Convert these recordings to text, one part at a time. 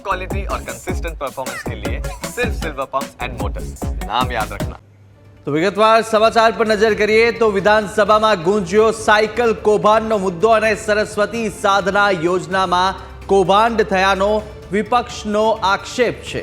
Quality और consistent performance के लिए सिर्फ सिल्वर पंप्स एंड मोटर्स, नाम याद रखना। तो विगतवार समाचार पर नजर करिए तो विधानसभाમાં ગુંજ્યો સાયકલ કૌભાંડનો મુદ્દો અને સરસ્વતી સાધના યોજનામાં કૌભાંડ થયાનો વિપક્ષનો આક્ષેપ છે।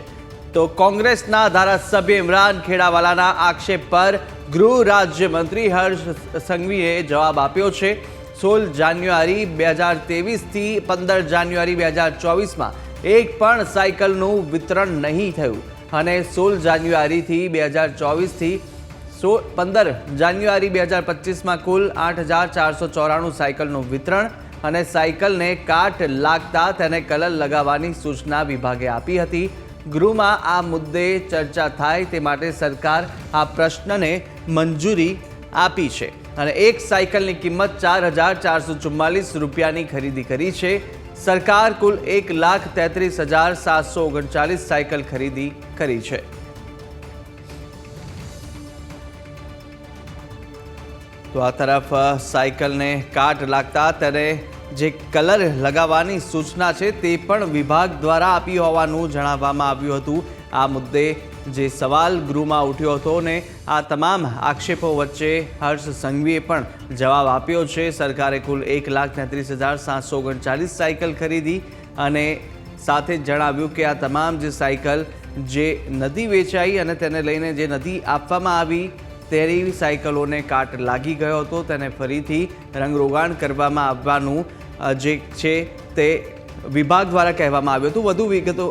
તો કોંગ્રેસના ધારાસભ્ય ઇમરાન ખેડાવાલાના આક્ષેપ પર ગૃહ રાજ્યમંત્રી હર્ષ સંઘવીએ જવાબ આપ્યો છે। 16 જાન્યુઆરી 2023 થી 15 જાન્યુઆરી 2024માં એક પણ સાયકલનું વિતરણ નહીં થયું અને 16 જાન્યુઆરી થી 2024 થી 15 જાન્યુઆરી 2025માં કુલ 8494 સાયકલનું વિતરણ અને સાયકલને કાટ લાગતા તેને કલર લગાવવાની સૂચના વિભાગે આપી હતી। ગૃહમાં આ મુદ્દે ચર્ચા થાય તે માટે સરકાર આ પ્રશ્નને મંજૂરી આપી છે અને એક સાયકલની કિંમત 4444 રૂપિયાની ખરીદી કરી છે। સરકાર કુલ 1,33,739 સાયકલ ખરીદી કરી છે। तो आ तरफ साइकल ने काट लागता तेने जे कलर लगावानी सूचना छे ते पण विभाग द्वारा आपी होवानुं जणाववामां आव्युं हतुं। आ मुद्दे जे सवाल गृहमां उठ्यो हतो ने आ तमाम आक्षेपो वच्चे हर्ष संघवीए पण जवाब आप्यो छे। सरकारे कुल 1,33,739 साइकल खरीदी अने साथे जणाव्युं के आ तमाम जे साइकल जे नथी वेचाई अने तेने लईने जे नथी आपवामां आवी तेरी साइकलोने काट लागी गयो हतो तेने फरीथी रंगरोगाण करवामां आववानुं जे छे ते विभाग द्वारा कहेवामां आव्युं हतुं। वधु विगतो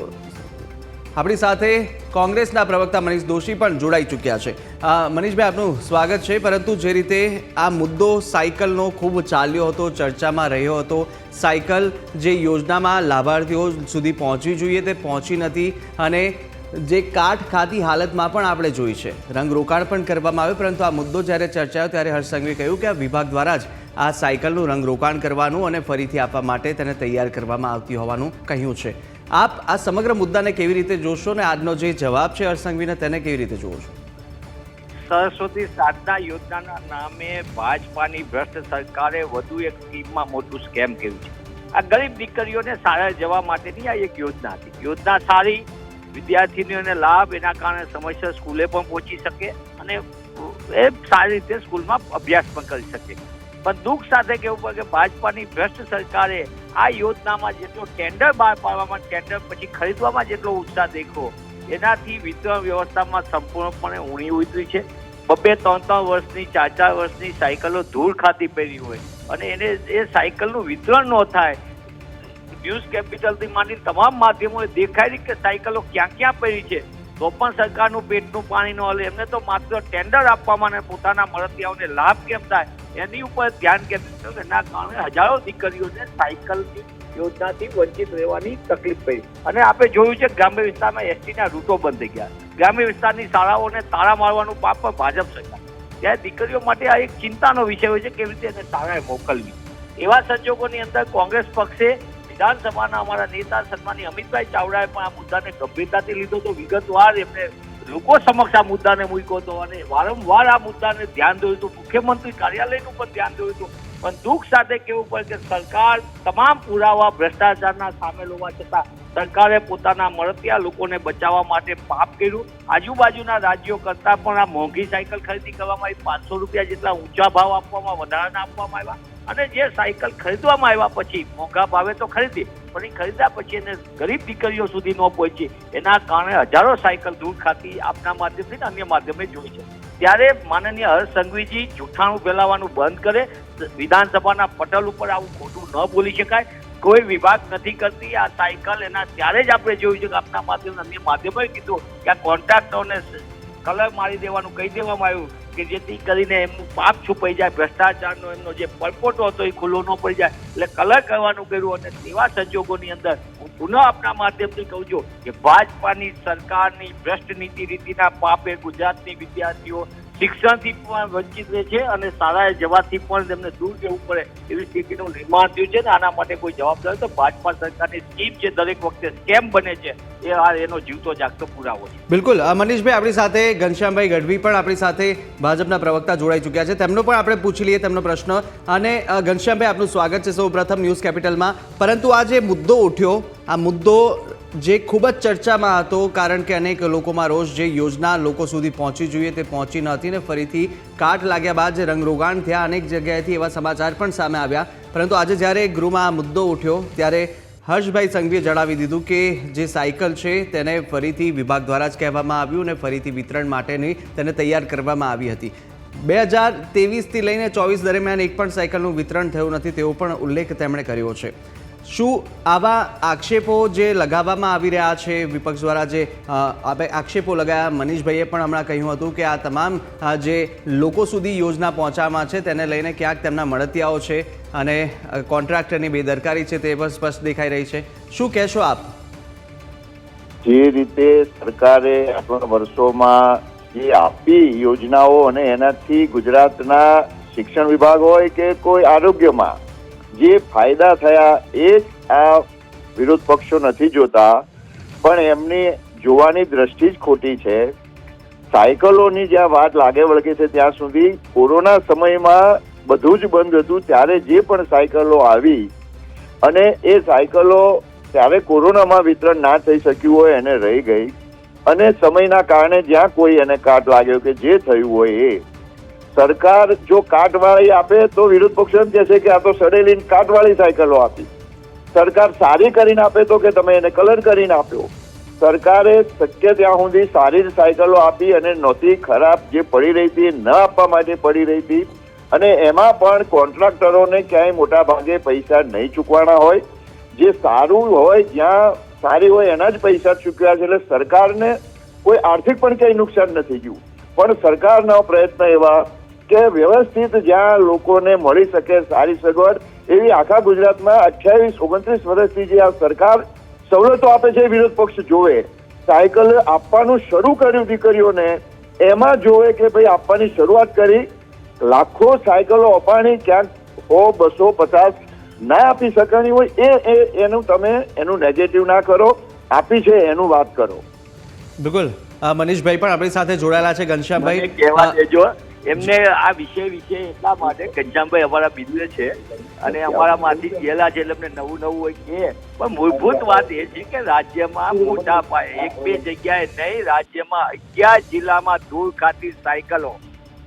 आपणी साथे कोंग्रेसना प्रवक्ता मनीष दोशी पण जोड़ाई चूक्या छे। मनीषभाई आपनुं स्वागत छे। परंतु जे रीते आ मुद्दो साइकलनो खूब चाल्यो हतो, चर्चामां रह्यो हतो, साइकल जे योजनामां लाभार्थीओ सुधी पहोंचवी जोईए ते पहोंची नथी अने जे काट खाती हालतमां पण आपणे जोई छे, रंगरोकाण पण करवामां आव्युं, परंतु आ मुद्दो ज्यारे चर्चायो त्यारे हर्ष संघवीए कह्युं के आ विभाग द्वारा ज आ साइकलनुं रंगरोकाण करवानुं अने फरीथी आपवा माटे तेने तैयार करवामां आवती होवानुं कह्युं छे। आप आ समग्र मुद्दाने केवी रीते जोशो ने આજનો જે જવાબ છે હર્ષ સંઘવીને તેને કેવી રીતે જોવો છો? સરસ્વતી સાધના યોજનાના નામે ભાજપાની ભ્રષ્ટ સરકારે વધુ એક સ્કીમમાં મોટું સ્કેમ કર્યું છે। આ ગરીબ દીકરીઓને શાળાએ જવા માટેની આ એક યોજના હતી। યોજના સારી, વિદ્યાર્થીનીઓને લાભ, એના કારણે સમયસર સ્કૂલે પણ પહોંચી શકે અને એ સારી રીતે સ્કૂલમાં અભ્યાસ પણ કરી શકે। પણ દુઃખ સાથે કહેવું પડે કે ભાજપાની ભ્રષ્ટ સરકારે આ યોજનામાં જેટલો ટેન્ડર બહાર પાડવામાં, ટેન્ડર પછી ખરીદવામાં જેટલો ઉત્સાહ દેખ્યો એનાથી વિતરણ વ્યવસ્થામાં સંપૂર્ણપણે ઊણી ઉતરી છે। 2-3 વર્ષની, 4-4 વર્ષની સાયકલો ધૂળ ખાતી પડી હોય અને એને એ સાયકલનું વિતરણ ન થાય। ન્યૂઝ કેપિટલથી માંડી તમામ માધ્યમોએ દેખાડી કે સાયકલો ક્યાં ક્યાં પડી છે તો પણ સરકારનું પેટનું પાણી ન હલે। એમને તો માત્ર ટેન્ડર આપવામાં અને પોતાના મળતિયાઓને લાભ કેમ થાય એની ઉપર ધ્યાન કેન્દ્રિત કર્યું। એના કારણે હજારો દીકરીઓને સાયકલની યોજનાથી વંચિત રહેવાની તકલીફ પડી અને આપણે જોયું છે ગ્રામ્ય વિસ્તારમાં એસટીના રૂટો બંધ થઈ ગયા। ગ્રામ્ય વિસ્તારની શાળાઓને તાળા મારવાનું પાપ પર ભાજપ સરકાર। ત્યારે દીકરીઓ માટે આ એક ચિંતાનો વિષય હોય છે કેવી રીતે એને શાળાએ મોકલવી। એવા સંજોગોની અંદર કોંગ્રેસ પક્ષે વિધાનસભાના અમારા નેતા સન્માનીય અમિતભાઈ ચાવડાએ પણ આ મુદ્દાને ગંભીરતાથી લીધો હતો। વિગતવાર એમને લોકો સમક્ષ આ મુદ્દાને મૂક્યો હતો અને વારંવાર આ મુદ્દાને ધ્યાન દોર્યું હતું। મુખ્યમંત્રી કાર્યાલયનું પણ ધ્યાન દોર્યું હતું। પણ દુઃખ સાથે કહેવું પડે કે સરકાર તમામ પુરાવા ભ્રષ્ટાચારના સામેલ હોવા છતાં સરકારે પોતાના મળતિયા લોકોને બચાવવા માટે પાપ કર્યું। આજુબાજુના રાજ્યો કરતાં પણ આ મોંઘી સાયકલ ખરીદી કરવામાં આવી। 500 રૂપિયા જેટલા ઊંચા ભાવ આપવામાં, વધારાના આપવામાં આવ્યા અને જે સાયકલ ખરીદવામાં આવ્યા પછી મોંઘા ભાવે તો ખરીદી પણ એ ખરીદ્યા પછી એને ગરીબ દીકરીઓ સુધી ન પહોંચી એના કારણે હજારો સાયકલ દૂર ખાતી આપના માધ્યમથી અન્ય માધ્યમે જોઈ છે। ત્યારે માનનીય હર્ષ સંઘવીજી જૂઠાણું ફેલાવવાનું બંધ કરે। વિધાનસભાના પટલ ઉપર આવું ખોટું ન બોલી શકાય। કોઈ વિભાગ નથી કરતી આ સાયકલ એના ત્યારે જ આપણે જોયું છે કે આપના માધ્યમ અન્ય માધ્યમોએ કીધું કે આ કોન્ટ્રાક્ટરોને કલર મારી દેવાનું કહી દેવામાં આવ્યું કે જેથી કરીને એમનું પાપ છુપાઈ જાય, ભ્રષ્ટાચારનો એમનો જે પરપોટો હતો એ ખુલ્લો ન પડી જાય એટલે કલર કરવાનું કર્યું। અને તેવા સંજોગોની અંદર હું પુનઃ આપના માધ્યમથી કહું છું કે ભાજપાની સરકારની ભ્રષ્ટ નીતિ રીતિના પાપે ગુજરાતની વિદ્યાર્થીઓ શિક્ષણથી પણ વંચિત રહે છે અને શાળાએ જવાથી પણ તેમને દૂર જવું પડે એવી સ્થિતિનું નિર્માણ થયું છે। આના માટે કોઈ જવાબદાર તો ભાજપા સરકારની સ્કીમ છે દરેક વખતે સ્કેમ બને છે એ એનો જીવતો જાગતો પુરાવો છે। બિલકુલ મનીષભાઈ આપણી સાથે ઘનશ્યામભાઈ ગઢવી પણ આપણી સાથે ભાજપના પ્રવક્તા જોડાઈ ચૂક્યા છે। તેમનો પણ આપણે પૂછી લઈએ તેમનો પ્રશ્ન। અને ઘનશ્યામભાઈ આપનું સ્વાગત છે સૌપ્રથમ ન્યૂઝ કેપિટલમાં। પરંતુ આ જે મુદ્દો ઉઠ્યો આ મુદ્દો જે ખૂબ જ ચર્ચામાં હતો, કારણ કે અનેક લોકોમાં રોષ, જે યોજના લોકો સુધી પહોંચવી જોઈએ તે પહોંચી નહોતી ને ફરીથી કાટ લાગ્યા બાદ જે રંગરોગાણ થયા, અનેક જગ્યાએથી એવા સમાચાર પણ સામે આવ્યા. પરંતુ આજે જ્યારે ગૃહમાં આ મુદ્દો ઉઠ્યો ત્યારે હર્ષભાઈ સંઘવીએ જણાવી દીધું કે જે સાયકલ છે તેને ફરીથી વિભાગ દ્વારા જ કહેવામાં આવ્યું અને ફરીથી વિતરણ માટેની તેને તૈયાર કરવામાં આવી હતી. 2023થી લઈને 24 દરમિયાન એક પણ સાયકલનું વિતરણ થયું નથી તેવો પણ ઉલ્લેખ તેમણે કર્યો છે. શું આવા આક્ષેપો જે લગાવવામાં આવી રહ્યા છે વિપક્ષ દ્વારા, જે આક્ષેપો લગાયા, મનીષભાઈએ પણ હમણાં કહ્યું હતું કે આ તમામ જે લોકો સુધી યોજના પહોંચાડવામાં છે તેને લઈને ક્યાંક તેમના મળતિયાઓ છે અને કોન્ટ્રાક્ટરની બેદરકારી છે તે પણ સ્પષ્ટ દેખાઈ રહી છે. શું કહેશો આપ? જે રીતે સરકારે આટલા વર્ષોમાં જે આપી યોજનાઓ અને એનાથી ગુજરાતના શિક્ષણ વિભાગ હોય કે કોઈ આરોગ્યમાં જે ફાયદા થયા એ આ વિરોધ પક્ષો નથી જોતા, પણ એમની જોવાની દ્રષ્ટિ જ ખોટી છે. સાયકલોની જ્યાં વાત લાગે વળગે છે ત્યાં સુધી કોરોના સમયમાં બધું જ બંધ હતું, ત્યારે જે પણ સાયકલો આવી અને એ સાયકલો ત્યારે કોરોનામાં વિતરણ ના થઈ શક્યું હોય એને રહી ગઈ, અને સમયના કારણે જ્યાં કોઈ એને કાટ લાગ્યો કે જે થયું હોય એ સરકાર જો કાટવાળી આપે તો વિરોધ પક્ષ એમ કહે છે કે આ તો સડેલી કાટવાળી સાયકલો આપી. સરકાર સારી કરીને આપે તો કે તમે એને કલર કરીને આપ્યો. સરકારે શક્ય ત્યાં સુધી સારી જ સાયકલો આપી અને નહોતી ખરાબ જે પડી રહી હતી ન આપવા માટે પડી રહી હતી. અને એમાં પણ કોન્ટ્રાક્ટરોને ક્યાંય મોટા ભાગે પૈસા નહીં ચૂકવાના હોય, જે સારું હોય જ્યાં સારી હોય એના જ પૈસા ચૂક્યા છે. એટલે સરકારને કોઈ આર્થિક પણ ક્યાંય નુકસાન નથી ગયું, પણ સરકારના પ્રયત્ન એવા કે વ્યવસ્થિત જ્યાં લોકોને મળી શકે સારી સગવડ, એવી આખા ગુજરાતમાં 28-29 વર્ષથી જે આ સરકાર સવલતો આપે છે વિરોધ પક્ષ જોવે. સાયકલ આપવાનું શરૂ કર્યું દીકરીઓને, એમાં જોવે કે ભાઈ આપવાની શરૂઆત કરી, લાખો સાયકલો અપાણી, ક્યાંક 100, 200, 50 ના આપી શકાની હોય એનું તમે એનું નેગેટિવ ના કરો, આપી છે એનું વાત કરો. બિલકુલ. મનીષભાઈ પણ આપણી સાથે જોડાયેલા છે. ઘનશ્યામભાઈ કહેવા દેજો એમને આ વિષય એટલા માટે. ઘનશ્યામભાઈ અમારા મિત્ર છે અને અમારામાંથી ગયેલા છે એટલે એમને નવું હોય કે, પણ મૂળભૂત વાત એ છે કે રાજ્યમાં મોટા પાયે 1-2 જગ્યાએ નહીં, રાજ્યમાં 11 જિલ્લામાં ધૂળ ખાતી સાયકલો,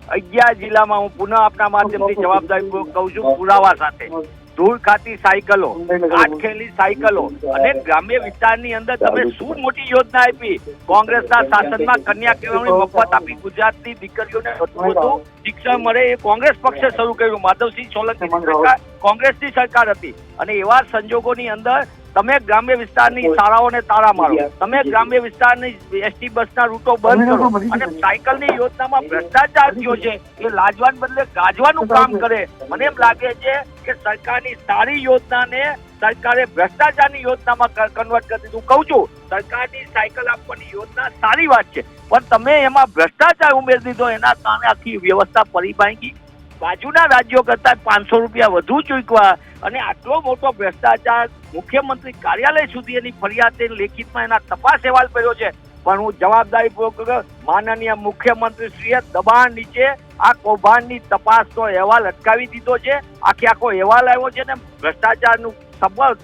11 જિલ્લામાં, હું પુનઃ આપના માધ્યમથી જવાબદારી કહું છું, પુરાવા સાથે ધૂળ ખાતી સાયકલો, કાટખેલી સાયકલો, અને ગ્રામ્ય વિસ્તારની અંદર તમે શું મોટી યોજના આપી. કોંગ્રેસના શાસનમાં કન્યા કેળવણી મફત આપી, ગુજરાતની દીકરીઓને વધુ શિક્ષણ મળે એ કોંગ્રેસ પક્ષે શરૂ કર્યું. માધવસિંહ સોલંકીની સરકાર કોંગ્રેસની સરકાર હતી, અને એવા સંજોગોની અંદર તમે ગ્રામ્ય વિસ્તારની શાળાઓને તાળા મારો, તમે ગ્રામ્ય વિસ્તારની એસટી બસના રૂટો બંધ કરો, અને સાયકલની યોજનામાં ભ્રષ્ટાચાર થયો છે એ લાજવાન બદલે ગાજવાનું કામ કરે. મને એમ લાગે છે કે સરકારની સારી યોજનાને સરકારે ભ્રષ્ટાચારની યોજનામાં કન્વર્ટ કરી દીધું. કહું છું, સરકારની સાયકલ આપવાની યોજના સારી વાત છે, પણ તમે એમાં ભ્રષ્ટાચાર ઉમેરી દીધો, એના કારણે આખી વ્યવસ્થા પડી ભાંગી. બાજુના રાજ્યો કરતા 500 રૂપિયા વધુ ચૂકવા, અને આટલો મોટો ભ્રષ્ટાચાર મુખ્યમંત્રી કાર્યાલય સુધી એની ફરિયાદ લેખિતમાં એના તપાસ અહેવાલ કર્યો છે. પણ હું જવાબદારીપૂર્વક માનનીય મુખ્યમંત્રી શ્રીએ દબાણ નીચે આ કૌભાંડની તપાસનો અહેવાલ અટકાવી દીધો છે. આખો અહેવાલ આવ્યો છે ને ભ્રષ્ટાચારનું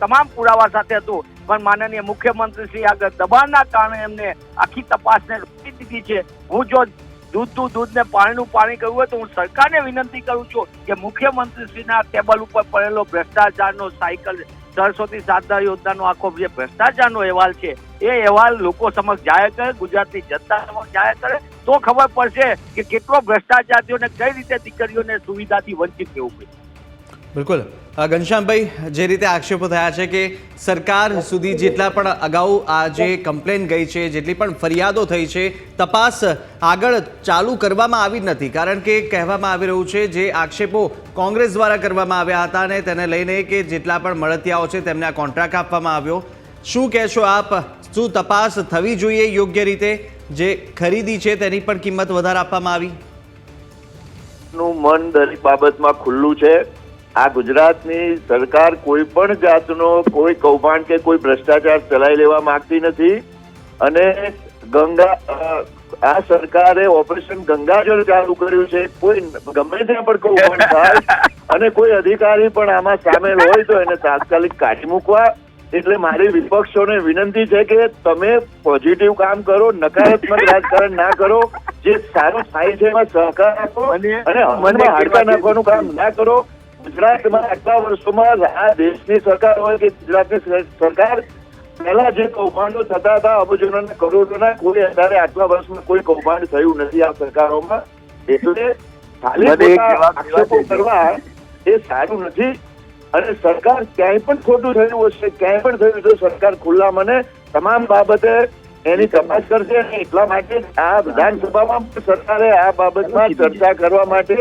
તમામ પુરાવા સાથે હતું, પણ માનનીય મુખ્યમંત્રી શ્રી આગળ દબાણના કારણે એમને આખી તપાસને રોકી દીધી છે. હું જો દૂધ ને પાણીનું પાણી કરવું હોય તો હું સરકારને વિનંતી કરું છું કે મુખ્યમંત્રીશ્રીના ટેબલ ઉપર પડેલો ભ્રષ્ટાચારનો સાયકલ સરસ્વતી સાધના યોજનાનો આખો જે ભ્રષ્ટાચારનો અહેવાલ છે એ અહેવાલ લોકો સમક્ષ જાહેર કરે, ગુજરાતની જનતા સમક્ષ જાહેર કરે, તો ખબર પડશે કે કેટલો ભ્રષ્ટાચાર થયો અને કઈ રીતે દીકરીઓને સુવિધાથી વંચિત રહેવું પડે. બિલકુલ. ઘનશ્યામભાઈ, જે રીતે આક્ષેપો થયા છે કે સરકાર સુધી જેટલા પણ અગાઉ આ જે કમ્પ્લેન ગઈ છે, જેટલી પણ ફરિયાદો થઈ છે, તપાસ આગળ ચાલુ કરવામાં આવી નથી, કારણ કે કહેવામાં આવી રહ્યું છે જે આક્ષેપો કોંગ્રેસ દ્વારા કરવામાં આવ્યા હતા અને તેને લઈને કે જેટલા પણ મળતિયાઓ છે તેમને આ કોન્ટ્રાક્ટ આપવામાં આવ્યો. શું કહેશો આપ? શું તપાસ થવી જોઈએ યોગ્ય રીતે? જે ખરીદી છે તેની પણ કિંમત વધારે આપવામાં આવી? નું મન દરેક બાબતમાં ખુલ્લું છે. આ ગુજરાતની સરકાર કોઈ પણ જાતનો કોઈ કૌભાંડ કે કોઈ ભ્રષ્ટાચાર ચલાવી લેવા માંગતી નથી, અને આ સરકારે ઓપરેશન ગંગાજળ ચાલુ કર્યું છે. કોઈ ગમે ત્યાં પણ કૌભાંડ થાય અને કોઈ અધિકારી પણ આમાં સામેલ હોય તો એને તાત્કાલિક કાઢી મૂકવા, એટલે મારી વિપક્ષોને વિનંતી છે કે તમે પોઝિટિવ કામ કરો, નકારાત્મક રાજકારણ ના કરો. જે સારું થાય છે એમાં સહકાર આપો અને અમલમાં હાડકા નાખવાનું કામ ના કરો. ગુજરાતમાં આટલા વર્ષોમાં આ દેશની સરકાર હોય કે ગુજરાતની સરકાર, પહેલા જે કૌભાંડો થતા હતા અબજોના કરોડોના, કોઈ અત્યારે આટલા વર્ષમાં કોઈ કૌભાંડ થયું નથી આ સરકારોમાં. એટલે ખાલી આક્ષેપો કરવા એ સારું નથી. અને સરકાર ક્યાંય પણ ખોટું થયું હશે, ક્યાંય પણ થયું તો સરકાર ખુલ્લા મને તમામ બાબતે એની તપાસ કરશે. અને એટલા માટે આ વિધાનસભામાં પણ સરકારે આ બાબતમાં ચર્ચા કરવા માટે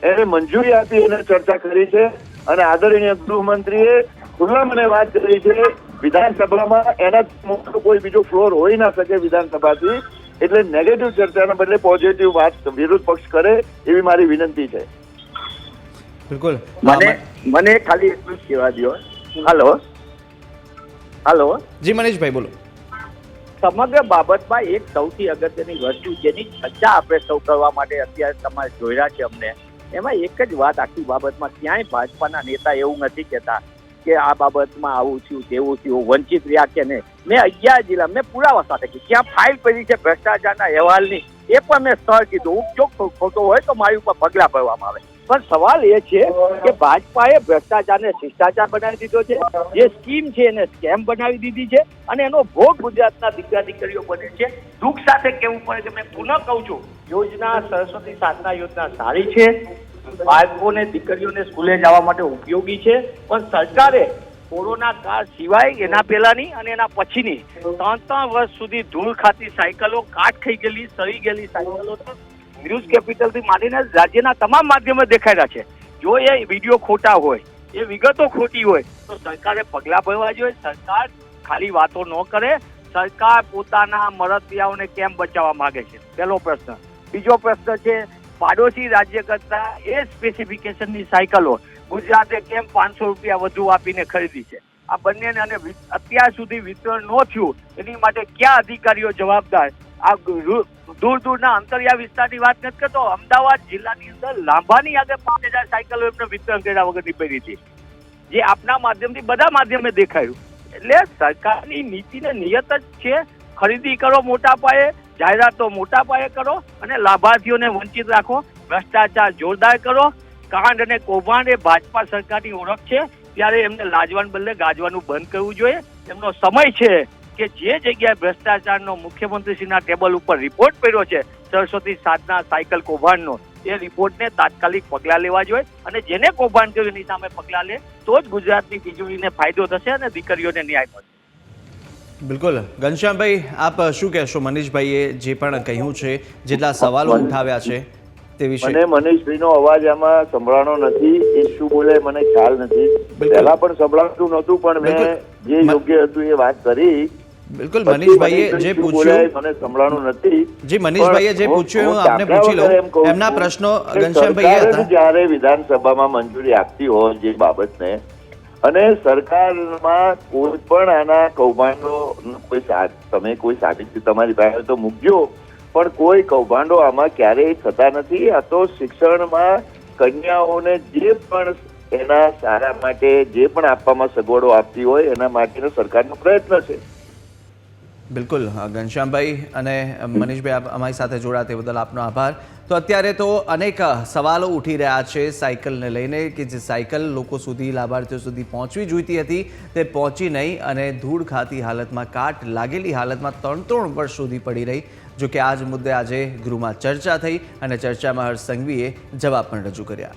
એને મંજૂરી આપી અને ચર્ચા કરી છે. અને આદરણીય ગૃહમંત્રીએ ખુલ્લા મને વાત કરી છે વિધાનસભામાં. એના મોટો કોઈ બીજો ફ્લોર હોઈ ના શકે વિધાનસભાથી. એટલે નેગેટિવ ચર્ચાના બદલે પોઝિટિવ વાત વિરોધ પક્ષ કરે એવી મારી વિનંતી છે. બિલકુલ. મને ખાલી એટલું જ કહેવા દો. હાલો જી મનીષભાઈ બોલો. સમગ્ર બાબતમાં એક સૌથી અગત્યની વસ્તુ જેની ચર્ચા આપણે સૌ કરવા માટે અત્યારે તમારે જોયા છે અમને, એમાં એક જ વાત આખી બાબતમાં ક્યાંય ભાજપાના નેતા એવું નથી કહેતા કે આ બાબતમાં આવું થયું તેવું થયું, વંચિત રહ્યા કે નહીં. મેં 11 જિલ્લા મેં પુરાવા સાથે કીધું, ત્યાં ફાઇલ પડી છે ભ્રષ્ટાચારના અહેવાલની, એ પણ મેં સ્થળ કીધું. જો ખોટો હોય તો મારી ઉપર પગલાં ભરવામાં આવે. પણ સવાલ એ છે કે ભાજપાએ ભ્રષ્ટાચારને શિષ્ટાચાર બનાવી દીધો છે, જે સ્કીમ છે એને સ્કેમ બનાવી દીધી છે, અને એનો ભોગ ગુજરાતના દીકરા દીકરીઓ બને છે. દુઃખ સાથે કહેવું પડે કે મેં પુનઃ કહું છું, યોજના સરસ્વતી સાધના યોજના સારી છે, બાળકોને દીકરીઓને સ્કૂલે જવા માટે ઉપયોગી છે. પણ સરકારે કોરોના કાળ સિવાય એના પહેલાની અને એના પછીની 3 વર્ષ સુધી ધૂળ ખાતી સાયકલો, કાટ ખાઈ ગયેલી, સડી ગયેલી સાયકલો ન્યૂઝ કેપિટલથી માંડીને રાજ્યના તમામ માધ્યમો દેખાડ્યા છે. જો એ વિડીયો ખોટા હોય, એ વિગતો ખોટી હોય તો સરકારે પગલાં ભરવા જોઈએ. સરકાર ખાલી વાતો ન કરે. સરકાર પોતાના મરતિયાઓને કેમ બચાવવા માંગે છે, પહેલો પ્રશ્ન. બીજો પ્રશ્ન છે, પાડોશી રાજ્ય કરતા એ સ્પેસિફિકેશનની સાયકલો ગુજરાતે કેમ 500 રૂપિયા વધુ આપીને ખરીદી છે? આ બંનેને અને અત્યાર સુધી વિતરણ ન થયું એની માટે ક્યાં અધિકારીઓ જવાબદાર? આ દૂર દૂરના અંતરિયાળ વિસ્તારની વાત નથી કરતો, અમદાવાદ જિલ્લાની અંદર લાંભાની આગળ 5000 સાયકલો એમને વિતરણ કર્યા વગરની પડી હતી, જે આપના માધ્યમથી બધા માધ્યમે દેખાયું. એટલે સરકારની નીતિને નિયત જ છે, ખરીદી કરો મોટા પાયે, જાહેરાતો મોટા પાયે કરો અને લાભાર્થીઓને વંચિત રાખો. ભ્રષ્ટાચાર જોરદાર કરો. કાંડ અને કૌભાંડ એ ભાજપા સરકારની ઓળખ છે, ત્યારે એમને લાજવાનું બદલે ગાજવાનું બંધ કરવું જોઈએ. એમનો સમય છે કે જે જગ્યાએ ભ્રષ્ટાચારનો મુખ્યમંત્રીશ્રીના ટેબલ ઉપર રિપોર્ટ પડ્યો છે સરસ્વતી સાધના સાયકલ કૌભાંડનો, એ રિપોર્ટને તાત્કાલિક પગલાં લેવા જોઈએ. અને જેને કૌભાંડ કર્યું એની સામે પગલાં લે તો જ ગુજરાતની તિજોરીને ફાયદો થશે અને દીકરીઓને ન્યાય મળશે. બિલકુલ. ઘનશ્યામભાઈ, આપ શું કહેશો? મનીષભાઈએ જે પણ કહ્યું છે, જેટલા સવાલો ઉઠાવ્યા છે તે વિશે. મને મનીષભાઈનો અવાજ આમાં સંભળાણો નથી. એ શું બોલે મને ખ્યાલ નથી. પહેલા પણ સંભળાતું નહોતું, પણ મેં જે યોગ્ય હતું એ વાત કરી. બિલકુલ. મનીષભાઈએ જે પૂછ્યું મને સંભળાણું નથી. જી મનીષભાઈએ જે પૂછ્યું હું આપને પૂછી લઉં. એમના પ્રશ્નો ઘનશ્યામભાઈએ હતા. જ્યારે વિધાનસભામાં મંજૂરી આપતી હોય જે બાબતને, અને સરકારમાં કોઈ પણ આના કૌભાંડો તમે કોઈ સાબિતી તમારી પાસે તો મૂકજો, પણ કોઈ કૌભાંડો આમાં ક્યારેય થતા નથી. આ તો શિક્ષણમાં કન્યાઓને જે પણ એના સારા માટે જે પણ આપવામાં સગવડો આપતી હોય એના માટેનો સરકારનો પ્રયત્ન છે. બિલકુલ. ઘનશ્યામભાઈ અને મનીષભાઈ, આપ અમારી સાથે જોડાયા તે બદલ આપનો આભાર. તો અત્યારે તો અનેક સવાલો ઉઠી રહ્યા છે સાયકલને લઈને, કે જે સાયકલ લોકો સુધી, લાભાર્થીઓ સુધી પહોંચવી જોઈતી હતી તે પહોંચી નહીં, અને ધૂળ ખાતી હાલતમાં, કાટ લાગેલી હાલતમાં 3 વર્ષ સુધી પડી રહી. જો કે આ જ મુદ્દે આજે ગૃહમાં ચર્ચા થઈ અને ચર્ચામાં હર્ષ સંઘવીએ જવાબ પણ રજૂ કર્યા.